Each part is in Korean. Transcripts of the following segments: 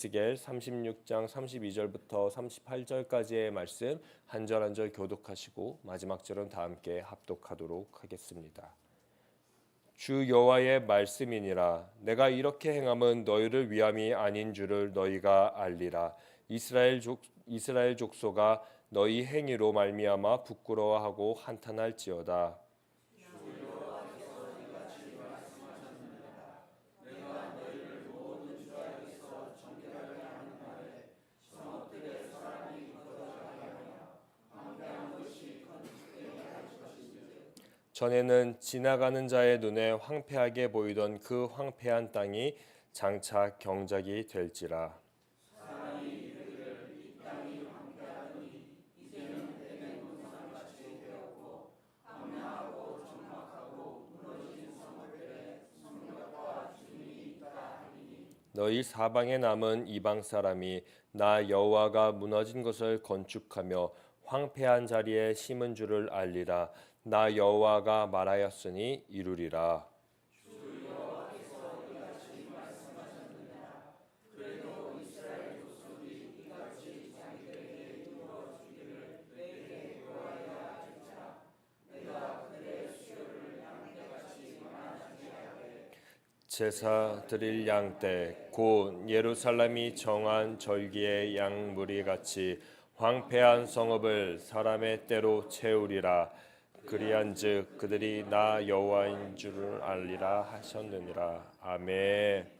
에스겔 36장 32절부터 38절까지의 말씀 한 절 한 절 교독하시고 마지막 절은 다 함께 합독하도록 하겠습니다. 주 여호와의 말씀이니라. 내가 이렇게 행함은 너희를 위함이 아닌 줄을 너희가 알리라. 이스라엘 족속아 너희 행위로 말미암아 부끄러워하고 한탄할지어다. 전에는 지나가는 자의 눈에 황폐하게 보이던 그 황폐한 땅이 장차 경작이 될지라. 너희 사방에 남은 이방 사람이 나 여호와가 무너진 것을 건축하며 황폐한 자리에 심은 줄을 알리라. 나 여호와가 말하였으니 이루리라. 제사 드릴 양떼 곧 예루살렘이 정한 절기의 양 무리같이 황폐한 성읍을 사람의 때로 채우리라. 그리한즉 그들이 나 여호와인 줄을 알리라 하셨느니라. 아멘.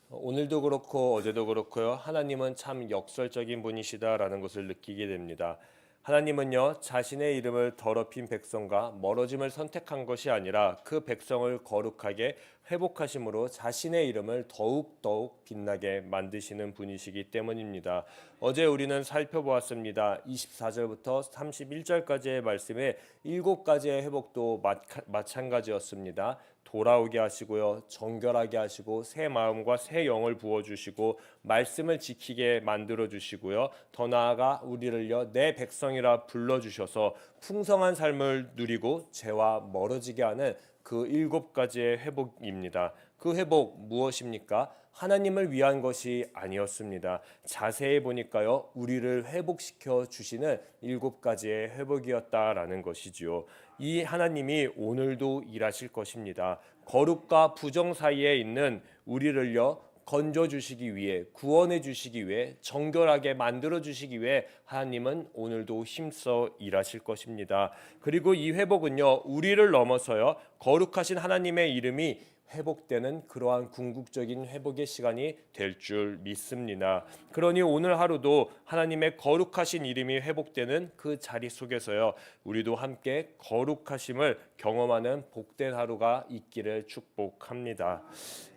오늘도 그렇고 어제도 그렇고요. 하나님은 참 역설적인 분이시다라는 것을 느끼게 됩니다. 하나님은요, 자신의 이름을 더럽힌 백성과 멀어짐을 선택한 것이 아니라 그 백성을 거룩하게 회복하심으로 자신의 이름을 더욱 빛나게 만드시는 분이시기 때문입니다. 어제 우리는 살펴보았습니다. 24절부터 31절까지의 말씀에 7가지의 회복도 마찬가지였습니다. 돌아오게 하시고요, 정결하게 하시고 새 마음과 새 영을 부어주시고 말씀을 지키게 만들어주시고요, 더 나아가 우리를요 내 백성이라 불러주셔서 풍성한 삶을 누리고 죄와 멀어지게 하는 그 7가지의 회복입니다. 그 회복 무엇입니까? 하나님을 위한 것이 아니었습니다. 자세히 보니까요, 우리를 회복시켜 주시는 7가지의 회복이었다라는 것이지요. 이 하나님이 오늘도 일하실 것입니다. 거룩과 부정 사이에 있는 우리를요 건져 주시기 위해, 구원해 주시기 위해, 정결하게 만들어 주시기 위해 하나님은 오늘도 힘써 일하실 것입니다. 그리고 이 회복은요 우리를 넘어서요 거룩하신 하나님의 이름이 회복되는 그러한 궁극적인 회복의 시간이 될 줄 믿습니다. 그러니 오늘 하루도 하나님의 거룩하신 이름이 회복되는 그 자리 속에서요 우리도 함께 거룩하심을 경험하는 복된 하루가 있기를 축복합니다.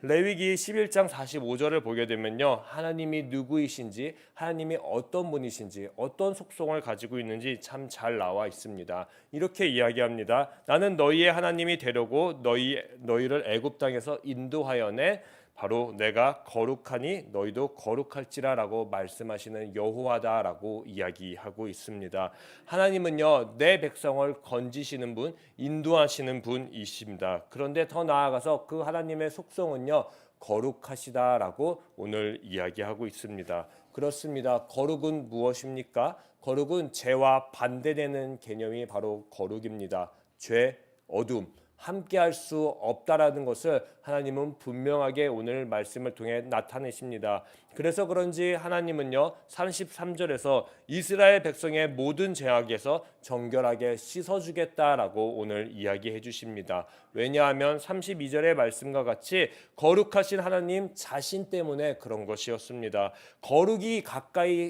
레위기 11장 45절을 보게 되면요, 하나님이 누구이신지, 하나님이 어떤 분이신지, 어떤 속성을 가지고 있는지 참 잘 나와 있습니다. 이렇게 이야기합니다. 나는 너희의 하나님이 되려고 너희를 애굽 땅에서 인도하여내 바로 내가 거룩하니 너희도 거룩할지라라고 말씀하시는 여호와다라고 이야기하고 있습니다. 하나님은요 내 백성을 건지시는 분, 인도하시는 분이십니다. 그런데 더 나아가서 그 하나님의 속성은요 거룩하시다라고 오늘 이야기하고 있습니다. 그렇습니다. 거룩은 무엇입니까? 거룩은 죄와 반대되는 개념이 바로 거룩입니다. 죄, 어둠, 함께 할 수 없다라는 것을 하나님은 분명하게 오늘 말씀을 통해 나타내십니다. 그래서 그런지 하나님은요 33절에서 이스라엘 백성의 모든 죄악에서 정결하게 씻어주겠다라고 오늘 이야기해 주십니다. 왜냐하면 32절의 말씀과 같이 거룩하신 하나님 자신 때문에 그런 것이었습니다. 거룩이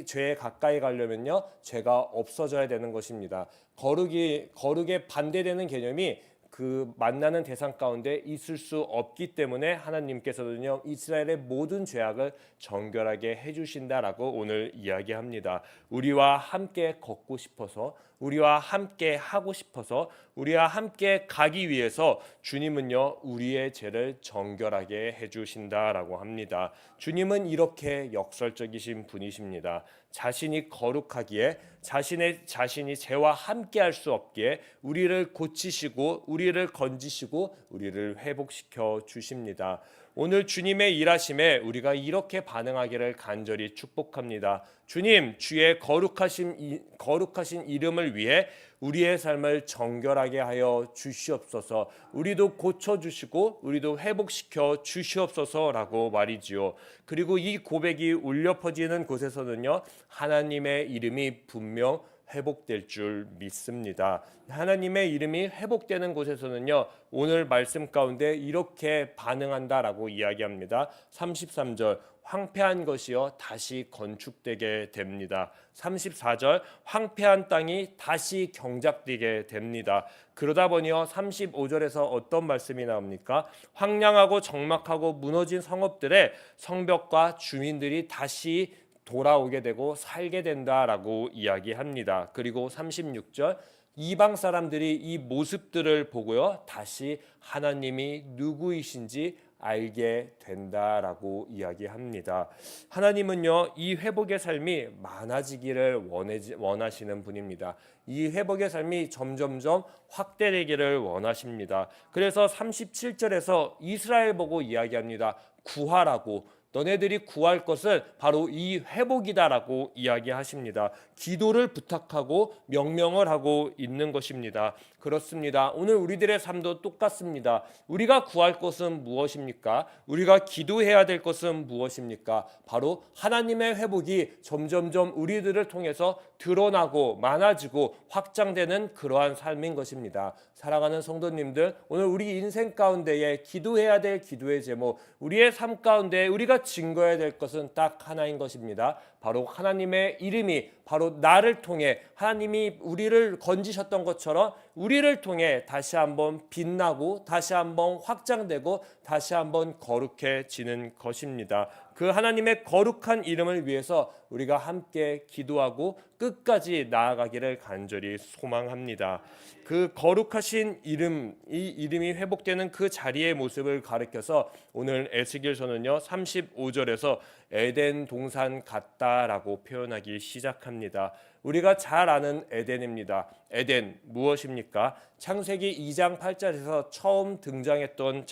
죄에 가까이 가려면요 죄가 없어져야 되는 것입니다. 거룩에 반대되는 개념이 그 만나는 대상 가운데 있을 수 없기 때문에 하나님께서는요 이스라엘의 모든 죄악을 정결하게 해주신다라고 오늘 이야기합니다. 우리와 함께 걷고 싶어서, 우리와 함께 하고 싶어서, 우리와 함께 가기 위해서 주님은요 우리의 죄를 정결하게 해주신다라고 합니다. 주님은 이렇게 역설적이신 분이십니다. 자신이 거룩하기에 자신이 죄와 함께 할 수 없기에 우리를 고치시고 우리 우리를 건지시고 우리를 회복시켜 주십니다. 오늘 주님의 일하심에 우리가 이렇게 반응하기를 간절히 축복합니다. 주님, 주의 거룩하신 이름을 위해 우리의 삶을 정결하게 하여 주시옵소서. 우리도 고쳐주시고 우리도 회복시켜 주시옵소서라고 말이지요. 그리고 이 고백이 울려 퍼지는 곳에서는요, 하나님의 이름이 분명 회복될 줄 믿습니다. 하나님의 이름이 회복되는 곳에서는요, 오늘 말씀 가운데 이렇게 반응한다라고 이야기합니다. 33절, 황폐한 것이요 다시 건축되게 됩니다. 34절, 황폐한 땅이 다시 경작되게 됩니다. 그러다 보니요 35절에서 어떤 말씀이 나옵니까? 황량하고 적막하고 무너진 성읍들의 성벽과 주민들이 다시 돌아오게 되고 살게 된다라고 이야기합니다. 그리고 36절, 이방 사람들이 이 모습들을 보고요 다시 하나님이 누구이신지 알게 된다라고 이야기합니다. 하나님은요 이 회복의 삶이 많아지기를 원하시는 분입니다. 이 회복의 삶이 점점점 확대되기를 원하십니다. 그래서 37절에서 이스라엘 보고 이야기합니다. 구하라고. 너네들이 구할 것은 바로 이 회복이다라고 이야기하십니다. 기도를 부탁하고 명령을 하고 있는 것입니다. 그렇습니다. 오늘 우리들의 삶도 똑같습니다. 우리가 구할 것은 무엇입니까? 우리가 기도해야 될 것은 무엇입니까? 바로 하나님의 회복이 점점점 우리들을 통해서 드러나고 많아지고 확장되는 그러한 삶인 것입니다. 사랑하는 성도님들, 오늘 우리 인생 가운데에 기도해야 될 기도의 제목, 우리의 삶 가운데 우리가 증거해야 될 것은 딱 하나인 것입니다. 바로 하나님의 이름이 바로 나를 통해 하나님이 우리를 건지셨던 것처럼 우리를 통해 다시 한번 빛나고 다시 한번 확장되고 다시 한번 거룩해지는 것입니다. 그 하나님의 거룩한 이름을 위해서 우리가 함께 기도하고 끝까지 나아가기를 간절히 소망합니다. 그 거룩하신 이름, 이 이름이 회복되는 그 자리의 모습을 가리켜서 오늘 에스겔서는요 35절에서 에덴 동산 같다라고 표현하기 시작합니다. 우리가 잘 아는 에덴입니다. 에덴 무엇입니까? 창세기 2장 8절에서 처음 등장했던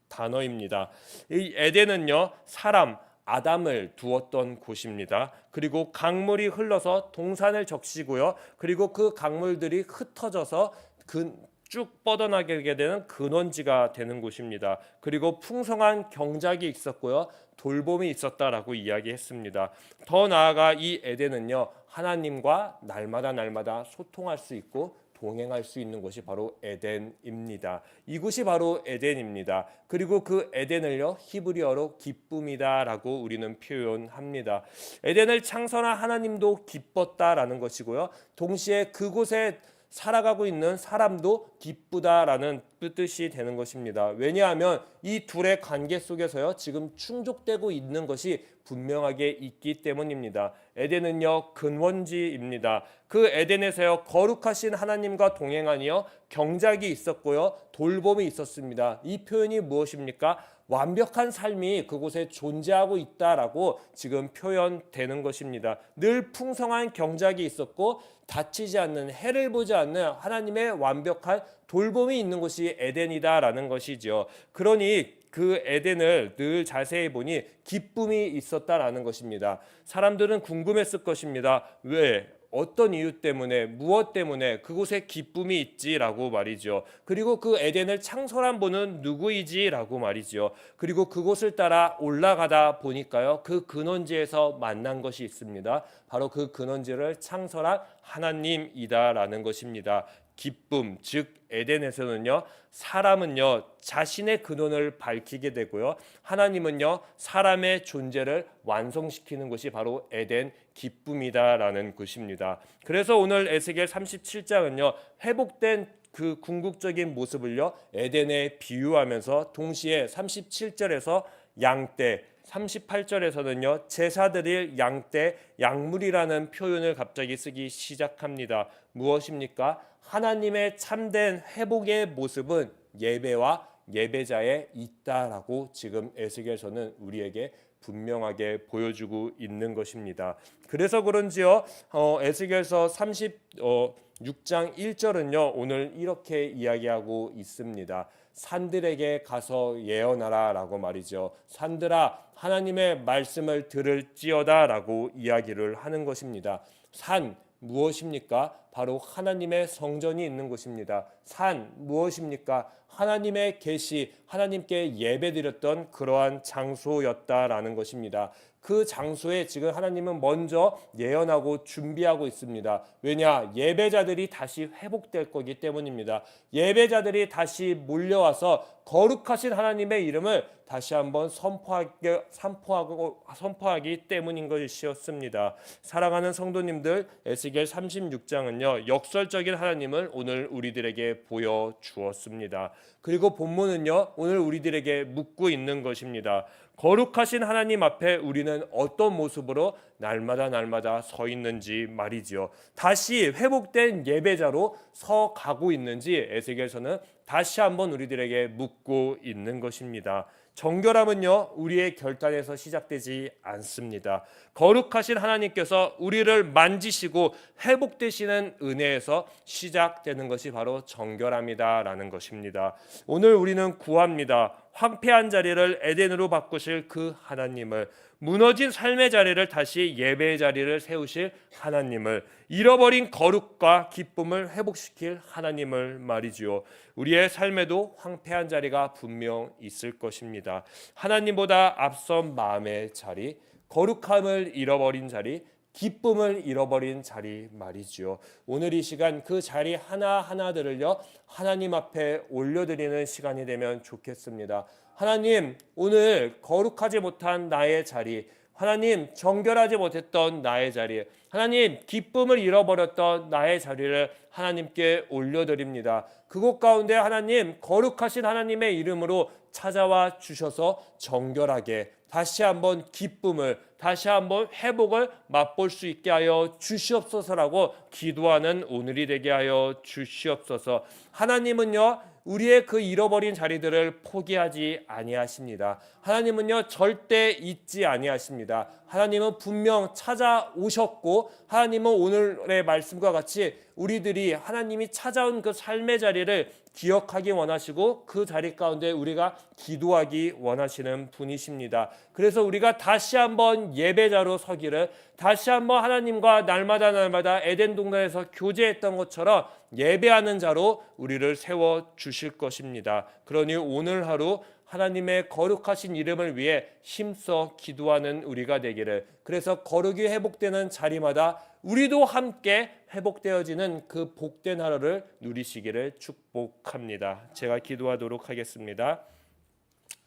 단어입니다. 이 에덴은요 사람 아담을 두었던 곳입니다. 그리고 강물이 흘러서 동산을 적시고요. 그리고 그 강물들이 흩어져서 쭉 뻗어나게 되는 근원지가 되는 곳입니다. 그리고 풍성한 경작이 있었고요. 돌봄이 있었다라고 이야기했습니다. 더 나아가 이 에덴은요. 하나님과 날마다 소통할 수 있고 동행할 수 있는 곳이 바로 에덴입니다. 이곳이 바로 에덴입니다. 그리고 그 에덴을요 히브리어로 기쁨이다라고 우리는 표현합니다. 에덴을 창설한 하나님도 기뻤다라는 것이고요. 동시에 그곳에 살아가고 있는 사람도 기쁘다라는 뜻이 되는 것입니다. 왜냐하면 이 둘의 관계 속에서요 지금 충족되고 있는 것이 분명하게 있기 때문입니다. 에덴은요 근원지입니다. 그 에덴에서요 거룩하신 하나님과 동행하니요 경작이 있었고요 돌봄이 있었습니다. 이 표현이 무엇입니까? 완벽한 삶이 그곳에 존재하고 있다라고 지금 표현되는 것입니다. 늘 풍성한 경작이 있었고 다치지 않는 해를 보지 않는 하나님의 완벽한 돌봄이 있는 곳이 에덴이다라는 것이죠. 그러니 그 에덴을 늘 자세히 보니 기쁨이 있었다라는 것입니다. 사람들은 궁금했을 것입니다. 왜? 어떤 이유 때문에 무엇 때문에 그곳에 기쁨이 있지라고 말이죠. 그리고 그 에덴을 창설한 분은 누구이지라고 말이죠. 그리고 그곳을 따라 올라가다 보니까요. 그 근원지에서 만난 것이 있습니다. 바로 그 근원지를 창설한 하나님이다라는 것입니다. 기쁨, 즉 에덴에서는요 사람은요 자신의 근원을 밝히게 되고요 하나님은요 사람의 존재를 완성시키는 것이 바로 에덴 기쁨이다라는 것입니다. 그래서 오늘 에스겔 37장은요 회복된 그 궁극적인 모습을요 에덴에 비유하면서 동시에 37절에서 양떼 38절에서는요 제사드릴 양떼 양물이라는 표현을 갑자기 쓰기 시작합니다. 무엇입니까? 하나님의 참된 회복의 모습은 예배와 예배자에 있다라고 지금 에스겔서는 우리에게 분명하게 보여주고 있는 것입니다. 그래서 그런지요, 에스겔서 36장 1절은요 오늘 이렇게 이야기하고 있습니다. 산들에게 가서 예언하라 라고 말이죠. 산들아 하나님의 말씀을 들을지어다 라고 이야기를 하는 것입니다. 산 무엇입니까? 바로 하나님의 성전이 있는 곳입니다. 산 무엇입니까? 하나님의 계시, 하나님께 예배드렸던 그러한 장소였다라는 것입니다. 그 장소에 지금 하나님은 먼저 예언하고 준비하고 있습니다. 왜냐? 예배자들이 다시 회복될 거기 때문입니다. 예배자들이 다시 몰려와서 거룩하신 하나님의 이름을 다시 한번 선포하기 때문인 것이었습니다. 사랑하는 성도님들, 에스겔 36장은요 역설적인 하나님을 오늘 우리들에게 보여주었습니다. 그리고 본문은요 오늘 우리들에게 묻고 있는 것입니다. 거룩하신 하나님 앞에 우리는 어떤 모습으로 날마다 서 있는지 말이지요. 다시 회복된 예배자로 서 가고 있는지 에스겔서는 다시 한번 우리들에게 묻고 있는 것입니다. 정결함은요 우리의 결단에서 시작되지 않습니다. 거룩하신 하나님께서 우리를 만지시고 회복되시는 은혜에서 시작되는 것이 바로 정결함이다라는 것입니다. 오늘 우리는 구합니다. 황폐한 자리를 에덴으로 바꾸실 그 하나님을, 무너진 삶의 자리를 다시 예배의 자리를 세우실 하나님을, 잃어버린 거룩과 기쁨을 회복시킬 하나님을 말이지요. 우리의 삶에도 황폐한 자리가 분명 있을 것입니다. 하나님보다 앞선 마음의 자리, 거룩함을 잃어버린 자리, 기쁨을 잃어버린 자리 말이지요. 오늘 이 시간 그 자리 하나하나들을요 하나님 앞에 올려드리는 시간이 되면 좋겠습니다. 하나님, 오늘 거룩하지 못한 나의 자리, 하나님 정결하지 못했던 나의 자리, 하나님 기쁨을 잃어버렸던 나의 자리를 하나님께 올려드립니다. 그곳 가운데 하나님 거룩하신 하나님의 이름으로 찾아와 주셔서 정결하게 다시 한번 기쁨을, 다시 한번 회복을 맛볼 수 있게 하여 주시옵소서라고 기도하는 오늘이 되게 하여 주시옵소서. 하나님은요 우리의 그 잃어버린 자리들을 포기하지 아니하십니다. 하나님은요 절대 잊지 아니하십니다. 하나님은 분명 찾아오셨고, 하나님은 오늘의 말씀과 같이 우리들이 하나님이 찾아온 그 삶의 자리를 기억하기 원하시고 그 자리 가운데 우리가 기도하기 원하시는 분이십니다. 그래서 우리가 다시 한번 예배자로 서기를, 다시 한번 하나님과 날마다 에덴 동산에서 교제했던 것처럼 예배하는 자로 우리를 세워 주실 것입니다. 그러니 오늘 하루 하나님의 거룩하신 이름을 위해 힘써 기도하는 우리가 되기를, 그래서 거룩이 회복되는 자리마다 우리도 함께 회복되어지는 그 복된 하루를 누리시기를 축복합니다. 제가 기도하도록 하겠습니다.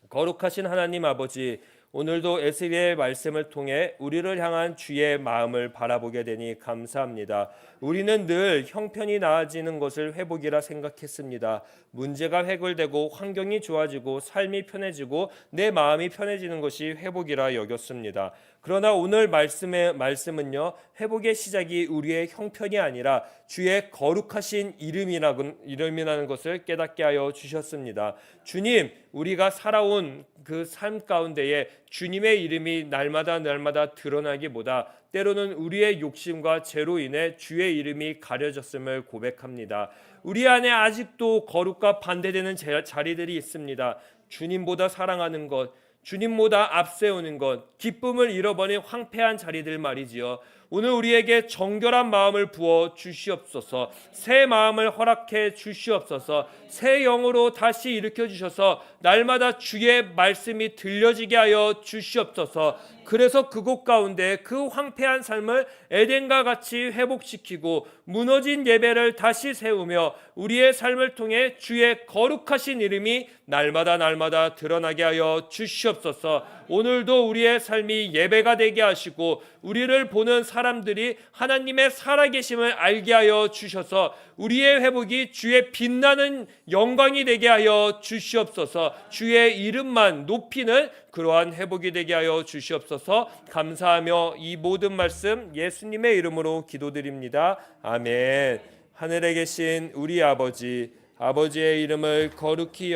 거룩하신 하나님 아버지, 오늘도 에스겔의 말씀을 통해 우리를 향한 주의 마음을 바라보게 되니 감사합니다. 우리는 늘 형편이 나아지는 것을 회복이라 생각했습니다. 문제가 해결되고 환경이 좋아지고 삶이 편해지고 내 마음이 편해지는 것이 회복이라 여겼습니다. 그러나 오늘 말씀은요 회복의 시작이 우리의 형편이 아니라 주의 거룩하신 이름이라는 것을 깨닫게 하여 주셨습니다. 주님, 우리가 살아온 그 삶 가운데에 주님의 이름이 날마다 드러나기보다 때로는 우리의 욕심과 죄로 인해 주의 이름이 가려졌음을 고백합니다. 우리 안에 아직도 거룩과 반대되는 자리들이 있습니다. 주님보다 사랑하는 것, 주님보다 앞세우는 것, 기쁨을 잃어버린 황폐한 자리들 말이지요. 오늘 우리에게 정결한 마음을 부어 주시옵소서. 새 마음을 허락해 주시옵소서. 새 영으로 다시 일으켜 주셔서 날마다 주의 말씀이 들려지게 하여 주시옵소서. 그래서 그곳 가운데 그 황폐한 삶을 에덴과 같이 회복시키고 무너진 예배를 다시 세우며 우리의 삶을 통해 주의 거룩하신 이름이 날마다 드러나게 하여 주시옵소서. 오늘도 우리의 삶이 예배가 되게 하시고 우리를 보는 사람들이 하나님의 살아계심을 알게 하여 주셔서 우리의 회복이 주의 빛나는 영광이 되게 하여 주시옵소서. 주의 이름만 높이는 그러한 회복이 되게 하여 주시옵소서. 감사하며 이 모든 말씀 예수님의 이름으로 기도드립니다. 아멘. 하늘에 계신 우리 아버지, 아버지의 이름을 거룩히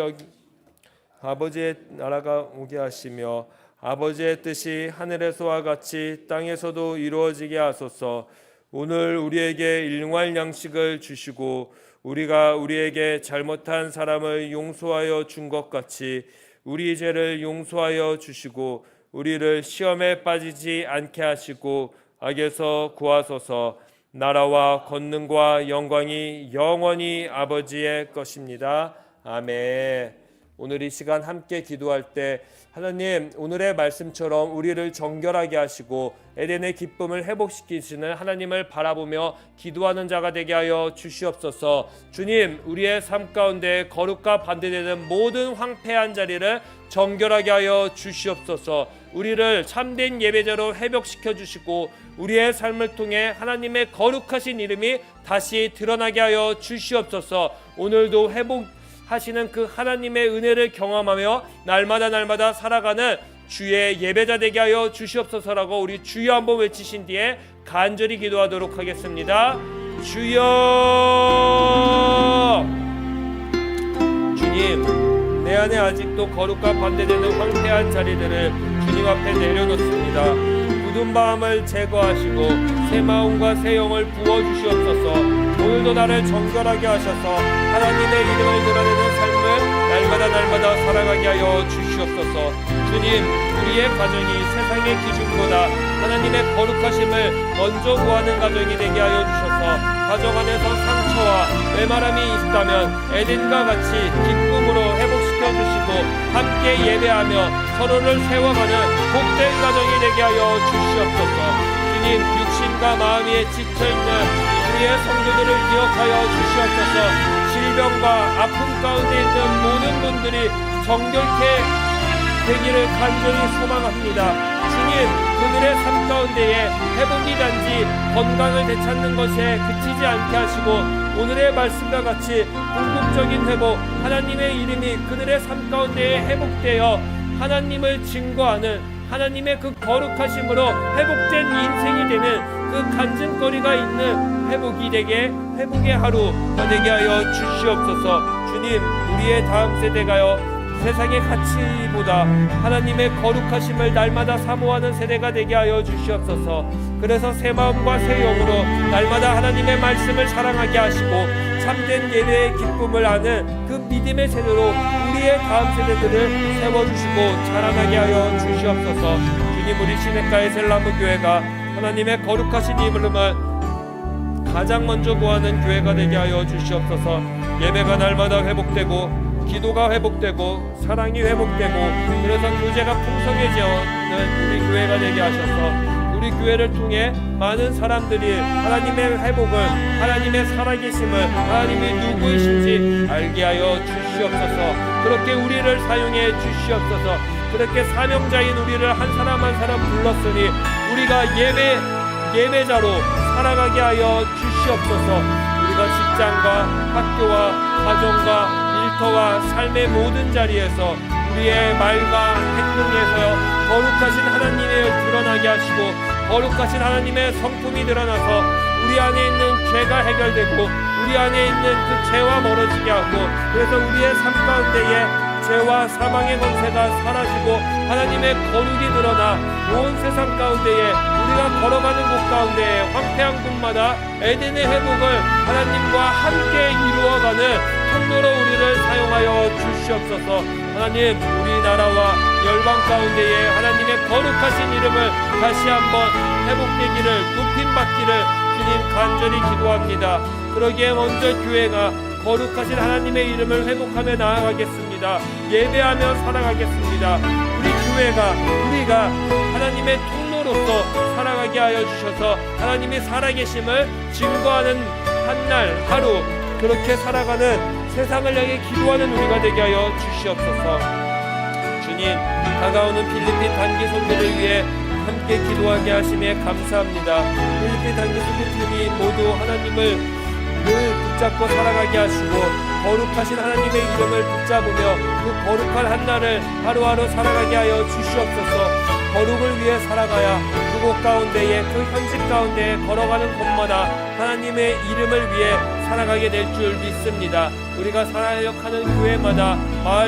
아버지의 나라가 오게 하시며 아버지의 뜻이 하늘에서와 같이 땅에서도 이루어지게 하소서. 오늘 우리에게 일용할 양식을 주시고 우리가 우리에게 잘못한 사람을 용서하여 준 것 같이 우리 죄를 용서하여 주시고 우리를 시험에 빠지지 않게 하시고 악에서 구하소서. 나라와 권능과 영광이 영원히 아버지의 것입니다. 아멘. 오늘 이 시간 함께 기도할 때 하나님, 오늘의 말씀처럼 우리를 정결하게 하시고 에덴의 기쁨을 회복시키시는 하나님을 바라보며 기도하는 자가 되게 하여 주시옵소서. 주님, 우리의 삶 가운데 거룩과 반대되는 모든 황폐한 자리를 정결하게 하여 주시옵소서. 우리를 참된 예배자로 회복시켜 주시고 우리의 삶을 통해 하나님의 거룩하신 이름이 다시 드러나게 하여 주시옵소서. 오늘도 회복하시는 그 하나님의 은혜를 경험하며 날마다 살아가는 주의 예배자 되게 하여 주시옵소서라고 우리 주여 한번 외치신 뒤에 간절히 기도하도록 하겠습니다. 주여. 주님, 내 안에 아직도 거룩과 반대되는 황폐한 자리들을 주님 앞에 내려놓습니다. 굳은 마음을 제거하시고 새 마음과 새 영을 부어주시옵소서. 오늘도 나를 정결하게 하셔서 하나님의 이름을 드러내는 삶을 날마다 살아가게 하여 주시옵소서. 주님, 우리의 가정이 세상의 기준보다 하나님의 거룩하심을 먼저 구하는 가정이 되게 하여 주셔서 가정 안에서 상처와 메마름이 있다면 에덴과 같이 기쁨으로 회복시켜 주시고 함께 예배하며 서로를 세워가는 복된 가정이 되게 하여 주시옵소서. 주님, 육신과 마음이 지쳐있는 우리의 성도들을 기억하여 주시옵소서. 질병과 아픔 가운데 있는 모든 분들이 정결케 되기를 간절히 소망합니다. 주님, 그들의 삶 가운데에 회복이 단지 건강을 되찾는 것에 그치지 않게 하시고 오늘의 말씀과 같이 궁극적인 회복, 하나님의 이름이 그들의 삶 가운데에 회복되어 하나님을 증거하는 하나님의 그 거룩하심으로 회복된 인생이 되는 그 간증거리가 있는 회복이 되게 회복의 하루가 되게 하여 주시옵소서. 주님, 우리의 다음 세대가요 세상의 가치보다 하나님의 거룩하심을 날마다 사모하는 세대가 되게 하여 주시옵소서. 그래서 새 마음과 새 영으로 날마다 하나님의 말씀을 사랑하게 하시고 참된 예배의 기쁨을 아는 그 믿음의 세대로 우리의 다음 세대들을 세워주시고 자라나게 하여 주시옵소서. 주님, 우리 시냇가의 셀라무교회가 하나님의 거룩하신 이름을 가장 먼저 구하는 교회가 되게 하여 주시옵소서. 예배가 날마다 회복되고 기도가 회복되고 사랑이 회복되고 그래서 교제가 풍성해지는 우리 교회가 되게 하셔서 우리 교회를 통해 많은 사람들이 하나님의 회복을, 하나님의 살아계심을, 하나님이 누구이신지 알게 하여 주시옵소서. 그렇게 우리를 사용해 주시옵소서. 그렇게 사명자인 우리를 한 사람 한 사람 불렀으니 우리가 예배자로 살아가게 하여 주시옵소서. 우리가 직장과 학교와 가정과 일터와 삶의 모든 자리에서 우리의 말과 행동에서 거룩하신 하나님의 드러나게 하시고 거룩하신 하나님의 성품이 드러나서 우리 안에 있는 죄가 해결되고 우리 안에 있는 그 죄와 멀어지게 하고 그래서 우리의 삶 가운데에 죄와 사망의 권세가 사라지고 하나님의 거룩이 드러나 온 세상 가운데에 우리가 걸어가는 곳 가운데 황폐한 곳마다 에덴의 회복을 하나님과 함께 이루어가는 통로로 우리를 사용하여 주시옵소서. 하나님, 우리나라와 열방 가운데에 하나님의 거룩하신 이름을 다시 한번 회복되기를 높임받기를 주님 간절히 기도합니다. 그러기에 먼저 교회가 거룩하신 하나님의 이름을 회복하며 나아가겠습니다. 예배하며 살아가겠습니다. 우리 교회가 우리가 하나님의 통로로서 살아가게 하여 주셔서 하나님의 살아계심을 증거하는 한날 하루 그렇게 살아가는 세상을 향해 기도하는 우리가 되게 하여 주시옵소서. 주님, 다가오는 필리핀 단기 선교를 위해 함께 기도하게 하심에 감사합니다. 필리핀 단기 선교팀이 모두 하나님을 늘 붙잡고 살아가게 하시고 거룩하신 하나님의 이름을 붙잡으며 그 거룩한 한날을 하루하루 살아가게 하여 주시옵소서. 거룩을 위해 살아가야 그곳 가운데에 그 현실 가운데 걸어가는 곳마다 하나님의 이름을 위해 살아가게 될 줄 믿습니다. 우리가 살아가는 교회마다 마을